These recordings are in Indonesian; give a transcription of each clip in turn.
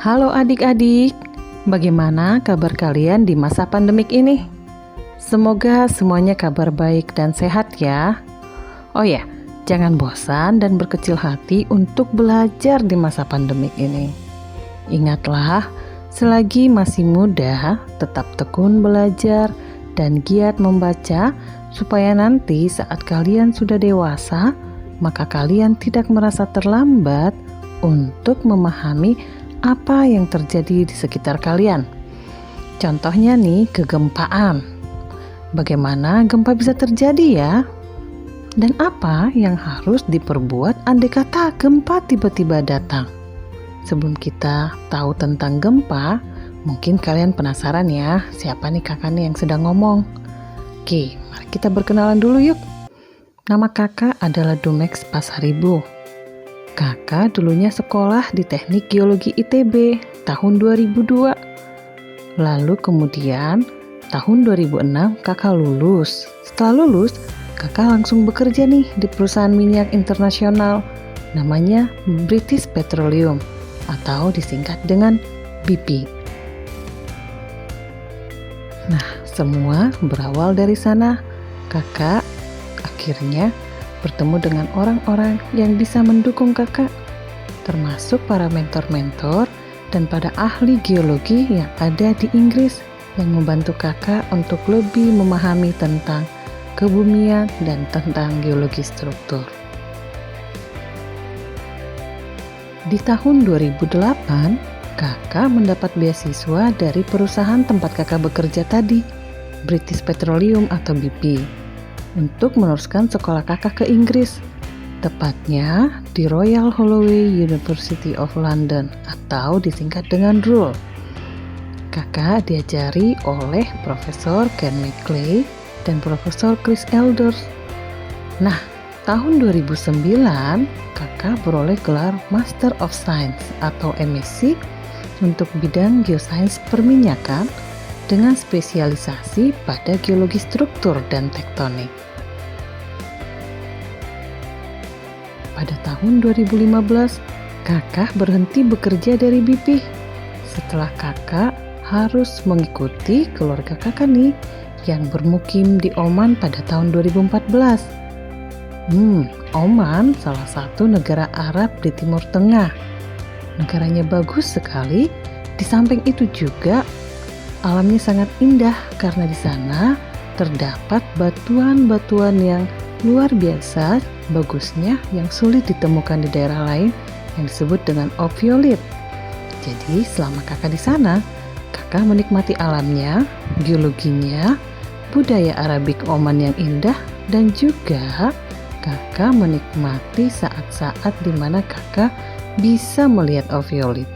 Halo adik-adik, bagaimana kabar kalian di masa pandemik ini? Semoga semuanya kabar baik dan sehat ya. Oh ya, jangan bosan dan berkecil hati untuk belajar di masa pandemik ini. Ingatlah, selagi masih muda, tetap tekun belajar dan giat membaca supaya nanti saat kalian sudah dewasa, maka kalian tidak merasa terlambat untuk memahami apa yang terjadi di sekitar kalian. Contohnya nih, kegempaan. Bagaimana gempa bisa terjadi ya? Dan apa yang harus diperbuat andai kata gempa tiba-tiba datang? Sebelum kita tahu tentang gempa, mungkin kalian penasaran ya, siapa nih kakak nih yang sedang ngomong? Oke, mari kita berkenalan dulu yuk. Nama kakak adalah Dumex Pasaribu. Kakak dulunya sekolah di Teknik Geologi ITB tahun 2002. Lalu kemudian tahun 2006 kakak lulus. Setelah lulus, kakak langsung bekerja nih di perusahaan minyak internasional namanya British Petroleum atau disingkat dengan BP. Nah, semua berawal dari sana. Kakak akhirnya bertemu dengan orang-orang yang bisa mendukung kakak, termasuk para mentor-mentor dan para ahli geologi yang ada di Inggris yang membantu kakak untuk lebih memahami tentang kebumian dan tentang geologi struktur. Di tahun 2008, kakak mendapat beasiswa dari perusahaan tempat kakak bekerja tadi, British Petroleum atau BP, untuk meneruskan sekolah kakak ke Inggris, tepatnya di Royal Holloway University of London atau disingkat dengan RHOL. Kakak diajari oleh Profesor Ken McClay dan Profesor Chris Elders. Nah, tahun 2009 kakak beroleh gelar Master of Science atau MSc untuk bidang geosains perminyakan dengan spesialisasi pada geologi struktur dan tektonik. Pada tahun 2015, kakak berhenti bekerja dari BP setelah kakak harus mengikuti keluarga kakak nih yang bermukim di Oman pada tahun 2014. Oman salah satu negara Arab di Timur Tengah. Negaranya bagus sekali, di samping itu juga alamnya sangat indah karena di sana terdapat batuan-batuan yang luar biasa bagusnya yang sulit ditemukan di daerah lain yang disebut dengan ophiolite. Jadi selama kakak di sana, kakak menikmati alamnya, geologinya, budaya Arabik Oman yang indah, dan juga kakak menikmati saat-saat di mana kakak bisa melihat ophiolite.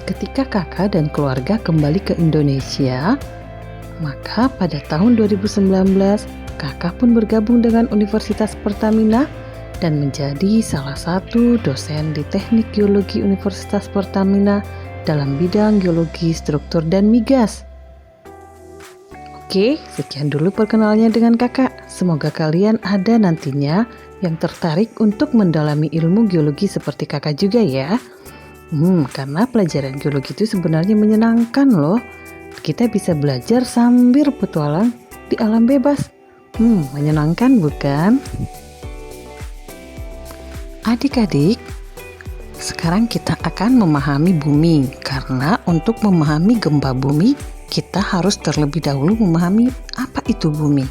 Ketika kakak dan keluarga kembali ke Indonesia, maka pada tahun 2019 kakak pun bergabung dengan Universitas Pertamina dan menjadi salah satu dosen di Teknik Geologi Universitas Pertamina dalam bidang geologi struktur dan migas. Oke, sekian dulu perkenalannya dengan kakak. Semoga kalian ada nantinya yang tertarik untuk mendalami ilmu geologi seperti kakak juga ya. Karena pelajaran geologi itu sebenarnya menyenangkan loh. Kita bisa belajar sambil petualang di alam bebas. Menyenangkan bukan? Adik-adik, sekarang kita akan memahami bumi. Karena untuk memahami gempa bumi, kita harus terlebih dahulu memahami apa itu bumi.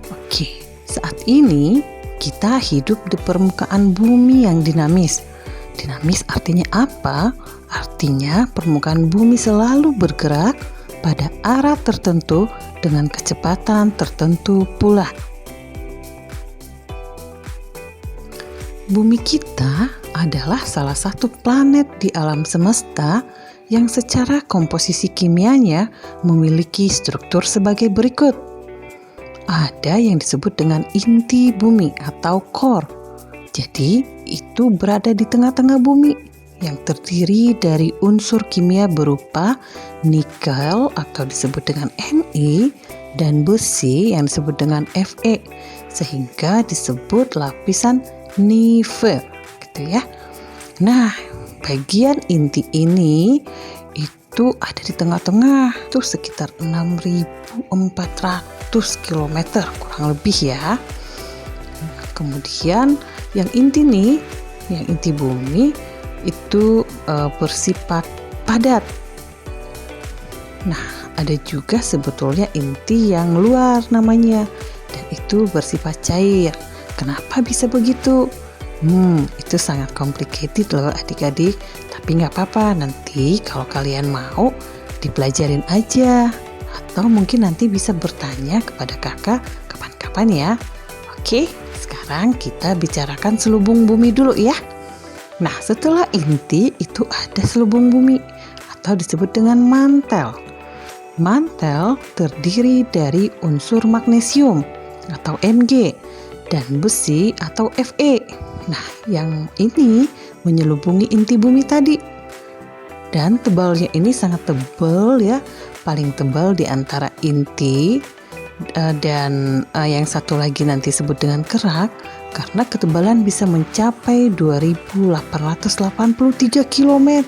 Oke, saat ini kita hidup di permukaan bumi yang dinamis. Dinamis artinya apa? Artinya permukaan bumi selalu bergerak pada arah tertentu dengan kecepatan tertentu pula. Bumi kita adalah salah satu planet di alam semesta yang secara komposisi kimianya memiliki struktur sebagai berikut. Ada yang disebut dengan inti bumi atau core. Jadi, itu berada di tengah-tengah bumi yang terdiri dari unsur kimia berupa nikel atau disebut dengan Ne dan besi yang disebut dengan Fe, sehingga disebut lapisan Nife, gitu ya. Nah, bagian inti ini itu ada di tengah-tengah, tuh sekitar 6.400 km kurang lebih ya. Kemudian yang inti nih, yang inti bumi itu bersifat padat. Nah, ada juga sebetulnya inti yang luar namanya, dan itu bersifat cair. Kenapa bisa begitu? Itu sangat complicated loh adik-adik, tapi nggak apa-apa, nanti kalau kalian mau dipelajarin aja, atau mungkin nanti bisa bertanya kepada kakak kapan-kapan ya. Oke, sekarang kita bicarakan selubung bumi dulu ya. Nah, setelah inti itu ada selubung bumi atau disebut dengan mantel. Mantel terdiri dari unsur magnesium atau Mg dan besi atau Fe. Nah, yang ini menyelubungi inti bumi tadi. Dan tebalnya ini sangat tebal ya, paling tebal di antara inti dan yang satu lagi nanti sebut dengan kerak, karena ketebalan bisa mencapai 2.883 km.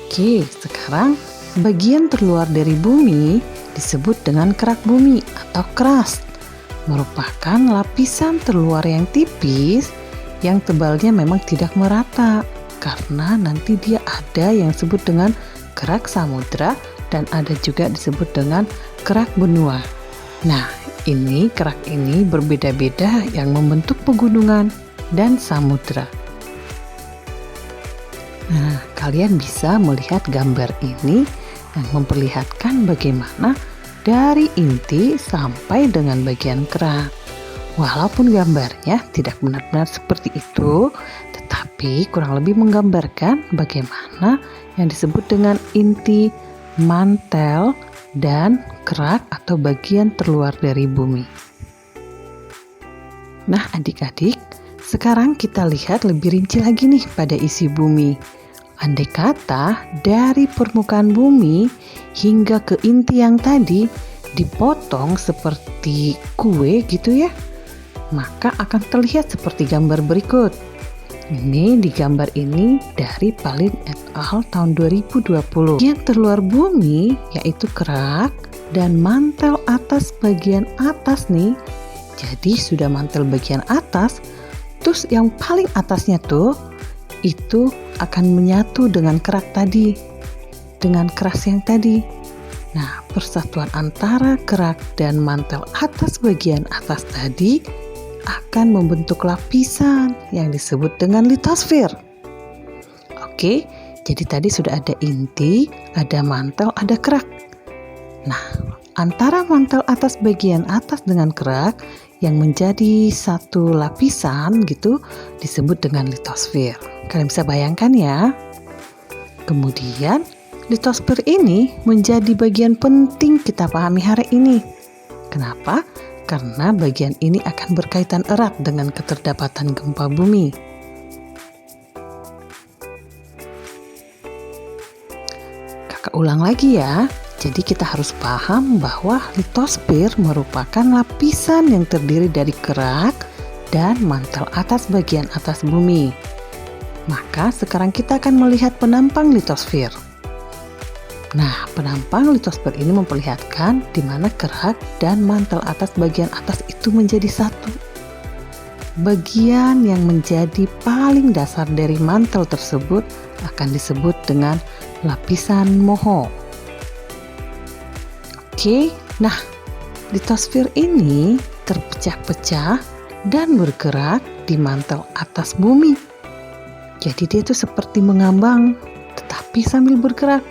Oke, sekarang bagian terluar dari bumi disebut dengan kerak bumi atau crust. Merupakan lapisan terluar yang tipis yang tebalnya memang tidak merata, karena nanti dia ada yang disebut dengan kerak samudra dan ada juga disebut dengan kerak benua. Nah, ini kerak ini berbeda-beda yang membentuk pegunungan dan samudra. Nah, kalian bisa melihat gambar ini yang memperlihatkan bagaimana dari inti sampai dengan bagian kerak. Walaupun gambarnya tidak benar-benar seperti itu, tetapi kurang lebih menggambarkan bagaimana yang disebut dengan inti, mantel, dan kerak atau bagian terluar dari bumi. Nah, adik-adik, sekarang kita lihat lebih rinci lagi nih pada isi bumi. Andai kata dari permukaan bumi hingga ke inti yang tadi dipotong seperti kue gitu ya, maka akan terlihat seperti gambar berikut. Ini di gambar ini dari Palin et al. Tahun 2020. Yang terluar bumi yaitu kerak dan mantel atas bagian atas nih. Jadi sudah mantel bagian atas, terus yang paling atasnya tuh itu akan menyatu dengan kerak tadi, dengan keras yang tadi. Nah, persatuan antara kerak dan mantel atas bagian atas tadi akan membentuk lapisan yang disebut dengan litosfer. Oke, jadi tadi sudah ada inti, ada mantel, ada kerak. Nah, antara mantel atas bagian atas dengan kerak yang menjadi satu lapisan gitu disebut dengan litosfer. Kalian bisa bayangkan ya. Kemudian litosfer ini menjadi bagian penting kita pahami hari ini. Kenapa? Karena bagian ini akan berkaitan erat dengan keterdapatan gempa bumi. Kakak ulang lagi ya. Jadi kita harus paham bahwa litosfer merupakan lapisan yang terdiri dari kerak dan mantel atas bagian atas bumi. Maka sekarang kita akan melihat penampang litosfer. Nah, penampang litosfer ini memperlihatkan di mana kerak dan mantel atas bagian atas itu menjadi satu. Bagian yang menjadi paling dasar dari mantel tersebut akan disebut dengan lapisan moho. Oke, nah litosfer ini terpecah-pecah dan bergerak di mantel atas bumi. Jadi dia itu seperti mengambang tetapi sambil bergerak,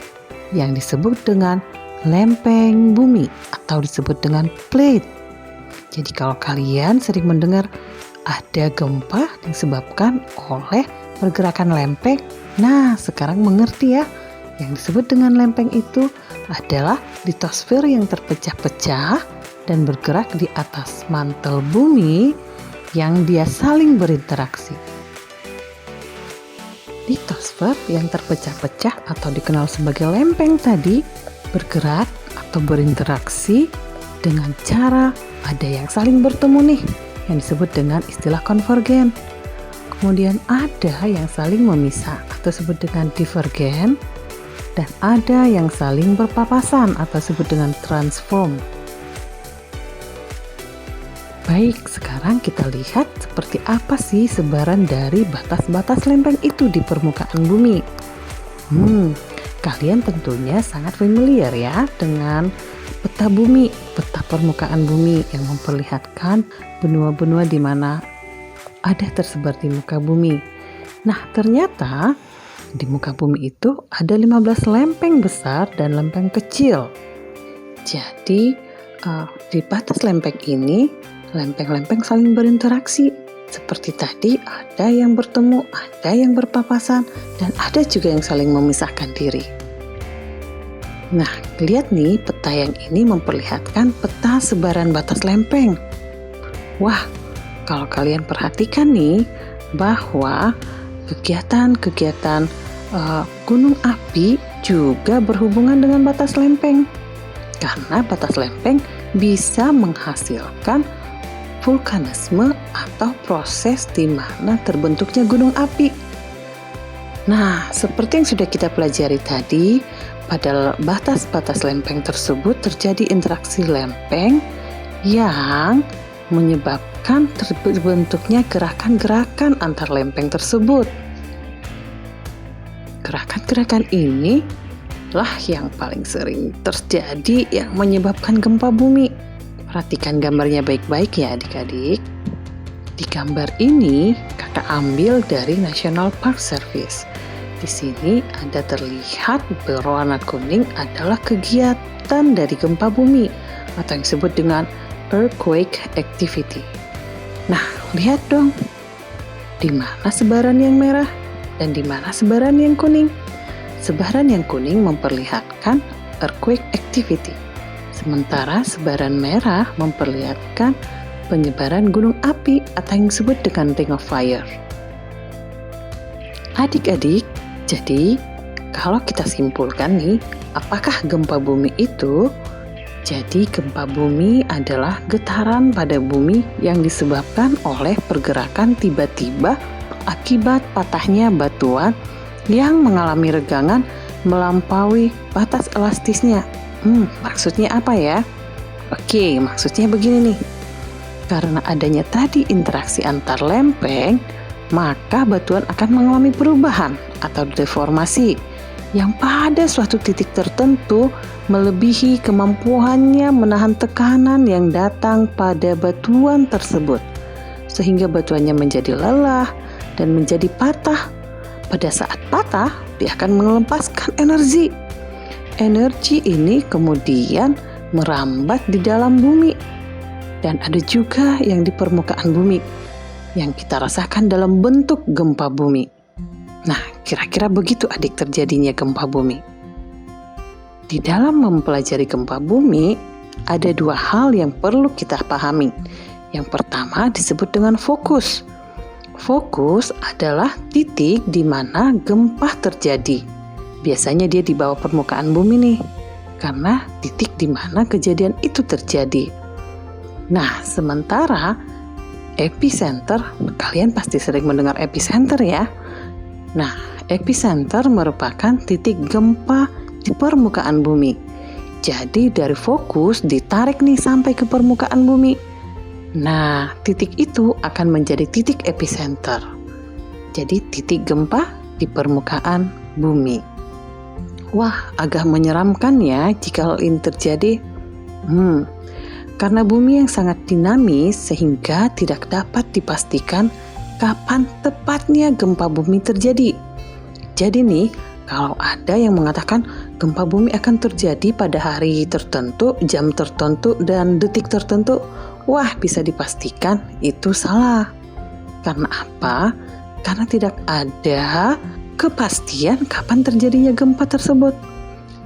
yang disebut dengan lempeng bumi atau disebut dengan plate. Jadi kalau kalian sering mendengar ada gempa disebabkan oleh pergerakan lempeng, nah sekarang mengerti ya, yang disebut dengan lempeng itu adalah litosfer yang terpecah-pecah dan bergerak di atas mantel bumi yang dia saling berinteraksi. Litosfer yang terpecah-pecah atau dikenal sebagai lempeng tadi bergerak atau berinteraksi dengan cara ada yang saling bertemu nih, yang disebut dengan istilah konvergen. Kemudian ada yang saling memisah atau disebut dengan divergen, dan ada yang saling berpapasan atau disebut dengan transform. Baik, sekarang kita lihat seperti apa sih sebaran dari batas-batas lempeng itu di permukaan bumi. Kalian tentunya sangat familiar ya dengan peta bumi, peta permukaan bumi yang memperlihatkan benua-benua di mana ada tersebar di muka bumi. Nah, ternyata di muka bumi itu ada 15 lempeng besar dan lempeng kecil. Jadi, di batas lempeng ini, lempeng-lempeng saling berinteraksi. Seperti tadi, ada yang bertemu, ada yang berpapasan, dan ada juga yang saling memisahkan diri. Nah, lihat nih, peta yang ini memperlihatkan peta sebaran batas lempeng. Wah, kalau kalian perhatikan nih, bahwa kegiatan-kegiatan gunung api juga berhubungan dengan batas lempeng. Karena batas lempeng bisa menghasilkan vulkanisme atau proses di mana terbentuknya gunung api. Nah, seperti yang sudah kita pelajari tadi, pada batas-batas lempeng tersebut terjadi interaksi lempeng yang menyebabkan terbentuknya gerakan-gerakan antar lempeng tersebut. Gerakan-gerakan ini lah yang paling sering terjadi yang menyebabkan gempa bumi. Perhatikan gambarnya baik-baik ya adik-adik. Di gambar ini kakak ambil dari National Park Service. Di sini ada terlihat berwarna kuning adalah kegiatan dari gempa bumi atau yang disebut dengan earthquake activity. Nah, lihat dong, di mana sebaran yang merah dan di mana sebaran yang kuning. Sebaran yang kuning memperlihatkan earthquake activity, sementara sebaran merah memperlihatkan penyebaran gunung api atau yang disebut dengan ring of fire. Adik-adik, jadi kalau kita simpulkan nih, apakah gempa bumi itu? Jadi gempa bumi adalah getaran pada bumi yang disebabkan oleh pergerakan tiba-tiba akibat patahnya batuan yang mengalami regangan melampaui batas elastisnya. Maksudnya apa ya? Oke, maksudnya begini nih. Karena adanya tadi interaksi antar lempeng, maka batuan akan mengalami perubahan atau deformasi yang pada suatu titik tertentu melebihi kemampuannya menahan tekanan yang datang pada batuan tersebut, sehingga batuannya menjadi lelah dan menjadi patah. Pada saat patah, dia akan melepaskan energi. Energi ini kemudian merambat di dalam bumi. Dan ada juga yang di permukaan bumi yang kita rasakan dalam bentuk gempa bumi. Nah, kira-kira begitu adik terjadinya gempa bumi. Di dalam mempelajari gempa bumi, ada dua hal yang perlu kita pahami. Yang pertama disebut dengan fokus. Fokus adalah titik di mana gempa terjadi. Biasanya dia di bawah permukaan bumi nih, karena titik di mana kejadian itu terjadi. Nah, sementara epicenter, kalian pasti sering mendengar epicenter ya. Nah, epicenter merupakan titik gempa di permukaan bumi. Jadi dari fokus ditarik nih sampai ke permukaan bumi. Nah, titik itu akan menjadi titik epicenter. Jadi titik gempa di permukaan bumi. Wah, agak menyeramkan ya jika hal ini terjadi. Karena bumi yang sangat dinamis sehingga tidak dapat dipastikan kapan tepatnya gempa bumi terjadi. Jadi nih, kalau ada yang mengatakan gempa bumi akan terjadi pada hari tertentu, jam tertentu, dan detik tertentu, wah bisa dipastikan itu salah. Karena apa? Karena tidak ada kepastian kapan terjadinya gempa tersebut.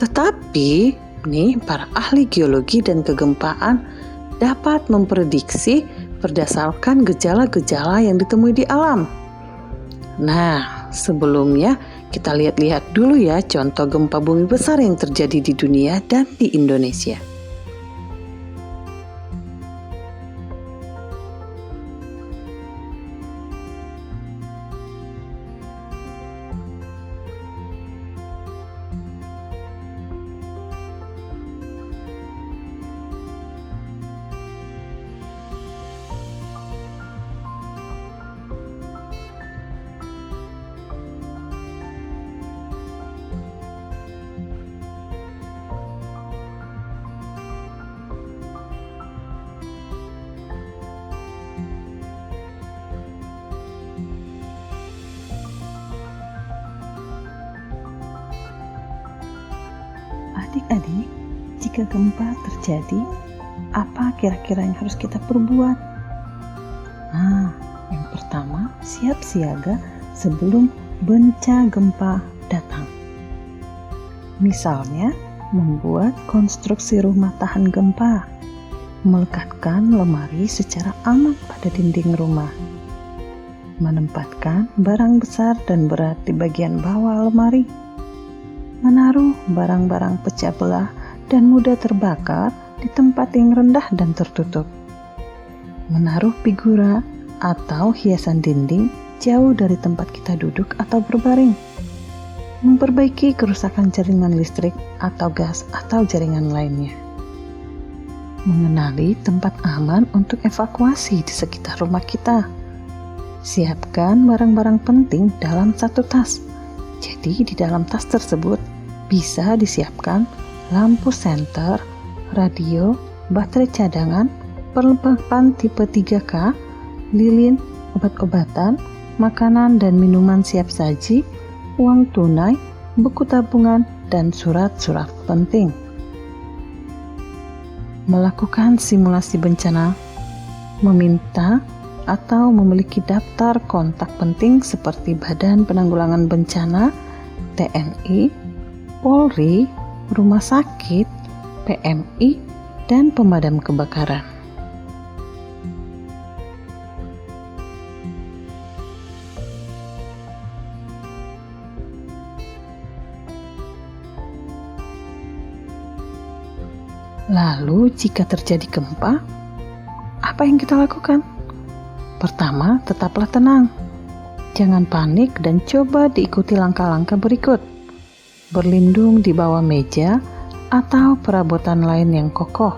Tetapi nih, para ahli geologi dan kegempaan dapat memprediksi berdasarkan gejala-gejala yang ditemui di alam. Nah, sebelumnya kita lihat-lihat dulu ya contoh gempa bumi besar yang terjadi di dunia dan di Indonesia. Adik-adik, jika gempa terjadi, apa kira-kira yang harus kita perbuat? Nah, yang pertama, siap siaga sebelum bencana gempa datang. Misalnya, membuat konstruksi rumah tahan gempa, melekatkan lemari secara aman pada dinding rumah, menempatkan barang besar dan berat di bagian bawah lemari, menaruh barang-barang pecah belah dan mudah terbakar di tempat yang rendah dan tertutup, menaruh figura atau hiasan dinding jauh dari tempat kita duduk atau berbaring, memperbaiki kerusakan jaringan listrik atau gas atau jaringan lainnya, mengenali tempat aman untuk evakuasi di sekitar rumah kita. Siapkan barang-barang penting dalam satu tas. Jadi di dalam tas tersebut bisa disiapkan lampu senter, radio, baterai cadangan, perlengkapan tipe 3K, lilin, obat-obatan, makanan dan minuman siap saji, uang tunai, buku tabungan, dan surat-surat penting. Melakukan simulasi bencana, meminta atau memiliki daftar kontak penting seperti Badan Penanggulangan Bencana, TNI, Polri, rumah sakit, PMI, dan pemadam kebakaran. Lalu, jika terjadi gempa, apa yang kita lakukan? Pertama, tetaplah tenang. Jangan panik dan coba diikuti langkah-langkah berikut. Berlindung di bawah meja atau perabotan lain yang kokoh.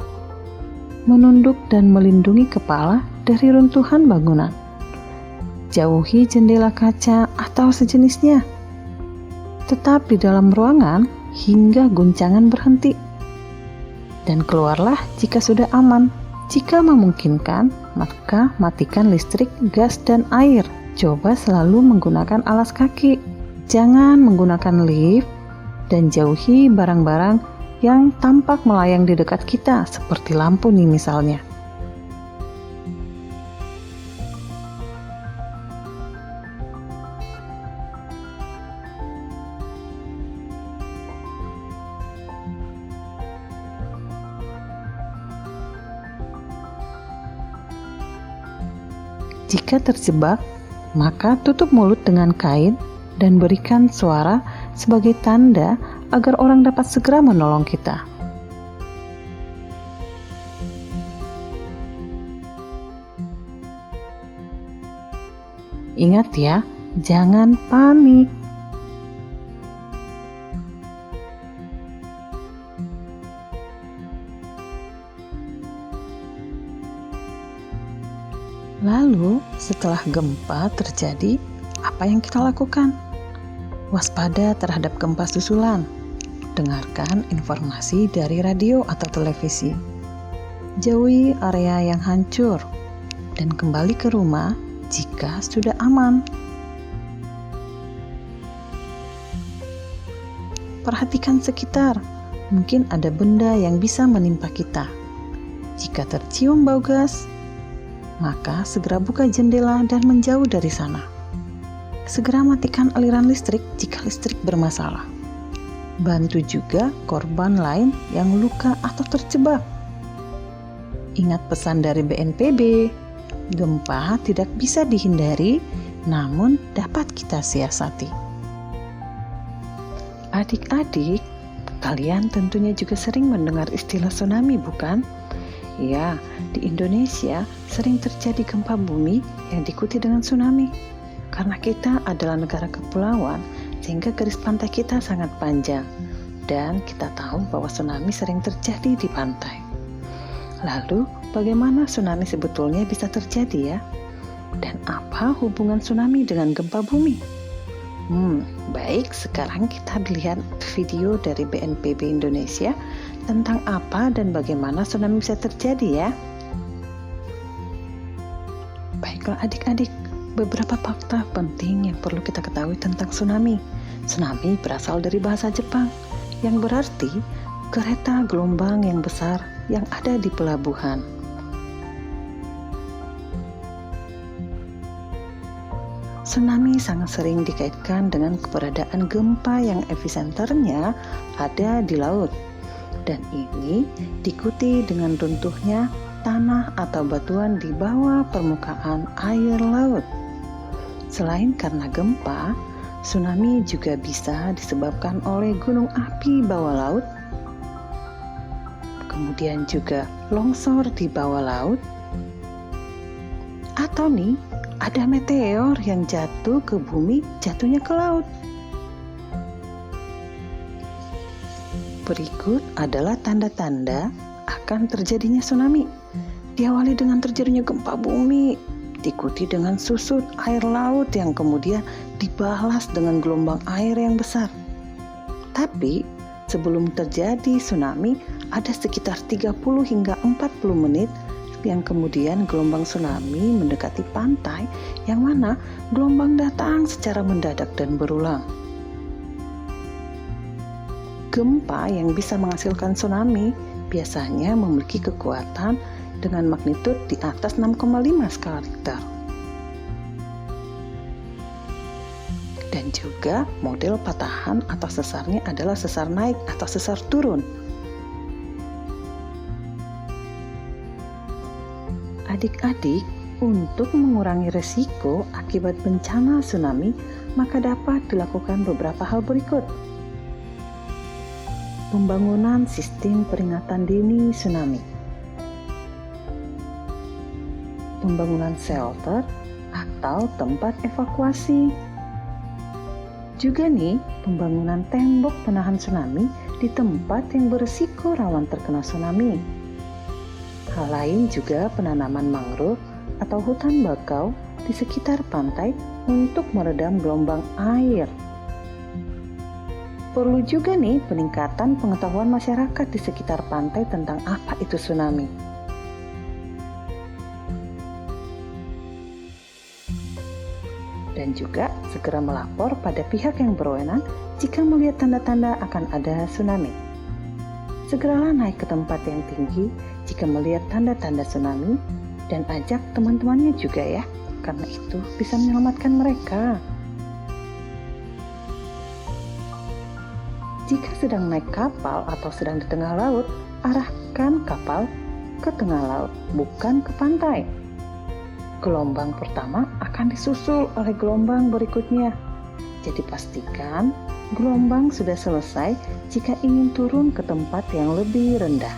Menunduk dan melindungi kepala dari runtuhan bangunan. Jauhi jendela kaca atau sejenisnya. Tetap di dalam ruangan hingga guncangan berhenti. Dan keluarlah jika sudah aman. Jika memungkinkan, maka matikan listrik, gas, dan air. Coba selalu menggunakan alas kaki. Jangan menggunakan lift dan jauhi barang-barang yang tampak melayang di dekat kita, seperti lampu nih misalnya. Jika terjebak, maka tutup mulut dengan kain dan berikan suara sebagai tanda agar orang dapat segera menolong kita. Ingat ya, jangan panik. Lalu, setelah gempa terjadi, apa yang kita lakukan? Waspada terhadap gempa susulan. Dengarkan informasi dari radio atau televisi. Jauhi area yang hancur dan kembali ke rumah jika sudah aman. Perhatikan sekitar. Mungkin ada benda yang bisa menimpa kita. Jika tercium bau gas, maka segera buka jendela dan menjauh dari sana. Segera matikan aliran listrik jika listrik bermasalah. Bantu juga korban lain yang luka atau terjebak. Ingat pesan dari BNPB, gempa tidak bisa dihindari, namun dapat kita siasati. Adik-adik, kalian tentunya juga sering mendengar istilah tsunami, bukan? Ya, di Indonesia sering terjadi gempa bumi yang diikuti dengan tsunami. Karena kita adalah negara kepulauan, sehingga garis pantai kita sangat panjang. Dan kita tahu bahwa tsunami sering terjadi di pantai. Lalu, bagaimana tsunami sebetulnya bisa terjadi ya? Dan apa hubungan tsunami dengan gempa bumi? Baik, sekarang kita lihat video dari BNPB Indonesia tentang apa dan bagaimana tsunami bisa terjadi ya. Baiklah adik-adik, beberapa fakta penting yang perlu kita ketahui tentang tsunami. Tsunami berasal dari bahasa Jepang yang berarti kereta gelombang yang besar yang ada di pelabuhan. Tsunami sangat sering dikaitkan dengan keberadaan gempa yang episenternya ada di laut, dan ini diikuti dengan runtuhnya tanah atau batuan di bawah permukaan air laut. Selain karena gempa, tsunami juga bisa disebabkan oleh gunung api bawah laut, kemudian juga longsor di bawah laut, atau ada meteor yang jatuh ke bumi, jatuhnya ke laut. Berikut adalah tanda-tanda akan terjadinya tsunami. Diawali dengan terjadinya gempa bumi, diikuti dengan susut air laut yang kemudian dibalas dengan gelombang air yang besar. Tapi sebelum terjadi tsunami, ada sekitar 30 hingga 40 menit yang kemudian gelombang tsunami mendekati pantai, yang mana gelombang datang secara mendadak dan berulang. Gempa yang bisa menghasilkan tsunami biasanya memiliki kekuatan dengan magnitud di atas 6,5 skala Richter. Dan juga model patahan atau sesarnya adalah sesar naik atau sesar turun. Adik-adik, untuk mengurangi risiko akibat bencana tsunami, maka dapat dilakukan beberapa hal berikut. Pembangunan sistem peringatan dini tsunami, pembangunan shelter atau tempat evakuasi, juga pembangunan tembok penahan tsunami di tempat yang berisiko rawan terkena tsunami. Hal lain juga penanaman mangrove atau hutan bakau di sekitar pantai untuk meredam gelombang air. Perlu juga peningkatan pengetahuan masyarakat di sekitar pantai tentang apa itu tsunami. Dan juga segera melapor pada pihak yang berwenang jika melihat tanda-tanda akan ada tsunami. Segeralah naik ke tempat yang tinggi jika melihat tanda-tanda tsunami, dan ajak teman-temannya juga ya, karena itu bisa menyelamatkan mereka. Jika sedang naik kapal atau sedang di tengah laut, arahkan kapal ke tengah laut, bukan ke pantai. Gelombang pertama akan disusul oleh gelombang berikutnya. Jadi pastikan gelombang sudah selesai jika ingin turun ke tempat yang lebih rendah.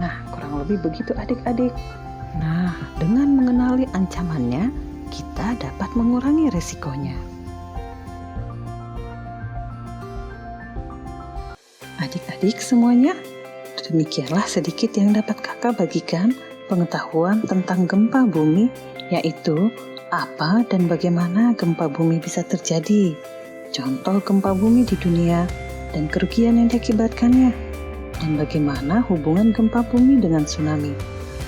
Nah, kurang lebih begitu adik-adik. Nah, dengan mengenali ancamannya, kita dapat mengurangi resikonya. Adik-adik semuanya, demikianlah sedikit yang dapat kakak bagikan pengetahuan tentang gempa bumi, yaitu apa dan bagaimana gempa bumi bisa terjadi, contoh gempa bumi di dunia, dan kerugian yang diakibatkannya, dan bagaimana hubungan gempa bumi dengan tsunami,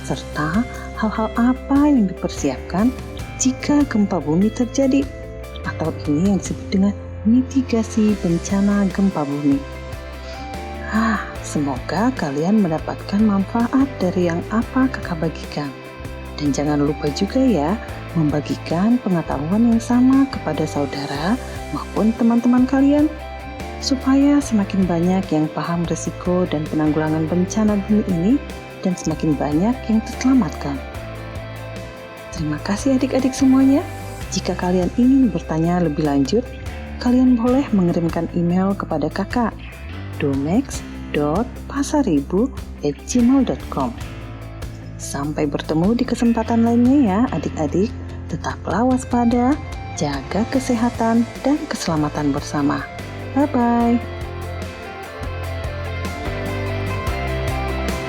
serta hal-hal apa yang dipersiapkan jika gempa bumi terjadi, atau ini yang disebut dengan mitigasi bencana gempa bumi. Semoga kalian mendapatkan manfaat dari yang apa kakak bagikan. Dan jangan lupa juga ya, membagikan pengetahuan yang sama kepada saudara maupun teman-teman kalian, supaya semakin banyak yang paham risiko dan penanggulangan bencana bumi ini, dan semakin banyak yang terselamatkan. Terima kasih adik-adik semuanya. Jika kalian ingin bertanya lebih lanjut, kalian boleh mengirimkan email kepada kakak domex.pasaribu@gmail.com. Sampai bertemu di kesempatan lainnya ya adik-adik. Tetaplah waspada, jaga kesehatan dan keselamatan bersama. Bye-bye.